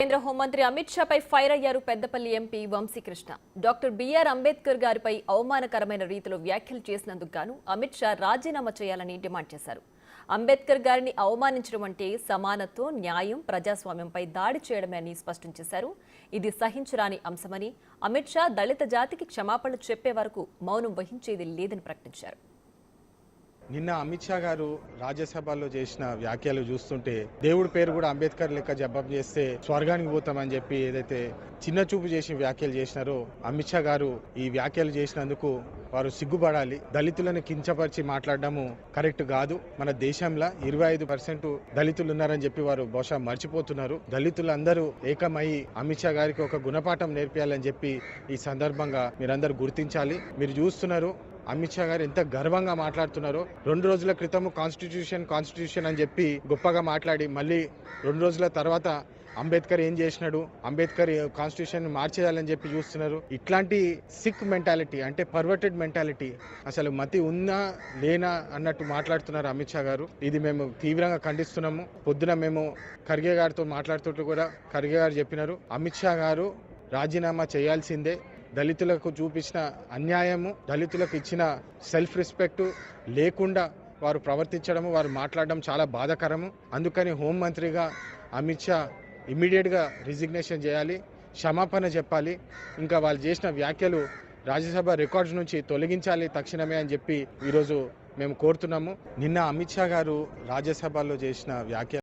కేంద్ర హోంమంత్రి అమిత్ షాపై ఫైర్ అయ్యారు Peddapalli MP Vamsikrishna. Doctor BR Ambedkar గారిపై అవమానకరమైన రీతిలో వ్యాఖ్యలు చేసినందుకు గాను అమిత్ షా రాజీనామా చేయాలని డిమాండ్ చేశారు. అంబేద్కర్ గారిని అవమానించడం అంటే సమానత్వం, న్యాయం, ప్రజాస్వామ్యంపై దాడి చేయడమే అని స్పష్టం చేశారు. ఇది సహించరాని అంశమని అమిత్ షా దళిత జాతికి క్షమాపణలు చెప్పే వరకు మౌనం వహించేది లేదని ప్రకటించారు. నిన్న అమిత్ షా గారు రాజ్యసభలో చేసిన వ్యాఖ్యలు చూస్తుంటే దేవుడి పేరు కూడా అంబేద్కర్ లెక్క జవాబు చేస్తే స్వర్గానికి పోతామని చెప్పి ఏదైతే చిన్న చూపు చేసి వ్యాఖ్యలు చేసినారో అమిత్ షా గారు ఈ వ్యాఖ్యలు చేసినందుకు వారు సిగ్గుపడాలి. దళితులను కించపరిచి మాట్లాడడము కరెక్ట్ కాదు. మన దేశంలో 25% దళితులు ఉన్నారని చెప్పి వారు బహుశా మర్చిపోతున్నారు. దళితులందరూ ఏకమై అమిత్ షా గారికి ఒక గుణపాఠం నేర్పియాలని చెప్పి ఈ సందర్భంగా మీరందరూ గుర్తించాలి. మీరు చూస్తున్నారు అమిత్ షా గారు ఎంత గర్వంగా మాట్లాడుతున్నారో. 2 రోజుల క్రితం కాన్స్టిట్యూషన్ అని చెప్పి గొప్పగా మాట్లాడి మళ్ళీ 2 రోజుల తర్వాత అంబేద్కర్ ఏం చేసినాడు, అంబేద్కర్ కాన్స్టిట్యూషన్ మార్చేయాలని చెప్పి చూస్తున్నారు. ఇట్లాంటి సిక్ మెంటాలిటీ అంటే పర్వర్టెడ్ మెంటాలిటీ, అసలు మతి ఉన్నా లేనా అన్నట్టు మాట్లాడుతున్నారు అమిత్ షా గారు. ఇది మేము తీవ్రంగా ఖండిస్తున్నాము. పొద్దున మేము ఖర్గే గారితో మాట్లాడుతుంటూ కూడా ఖర్గే గారు చెప్పినారు అమిత్ షా గారు రాజీనామా చేయాల్సిందే. దళితులకు చూపించిన అన్యాయము, దళితులకు ఇచ్చిన సెల్ఫ్ రెస్పెక్ట్ లేకుండా వారు ప్రవర్తించడము, వారు మాట్లాడడం చాలా బాధాకరము. అందుకని హోంమంత్రిగా అమిత్ షా ఇమ్మీడియట్గా రిజిగ్నేషన్ చేయాలి, క్షమాపణ చెప్పాలి. ఇంకా వాళ్ళు చేసిన వ్యాఖ్యలు రాజ్యసభ రికార్డ్స్ నుంచి తొలగించాలి తక్షణమే అని చెప్పి ఈరోజు మేము కోరుతున్నాము. నిన్న అమిత్ షా గారు రాజ్యసభలో చేసిన వ్యాఖ్యలు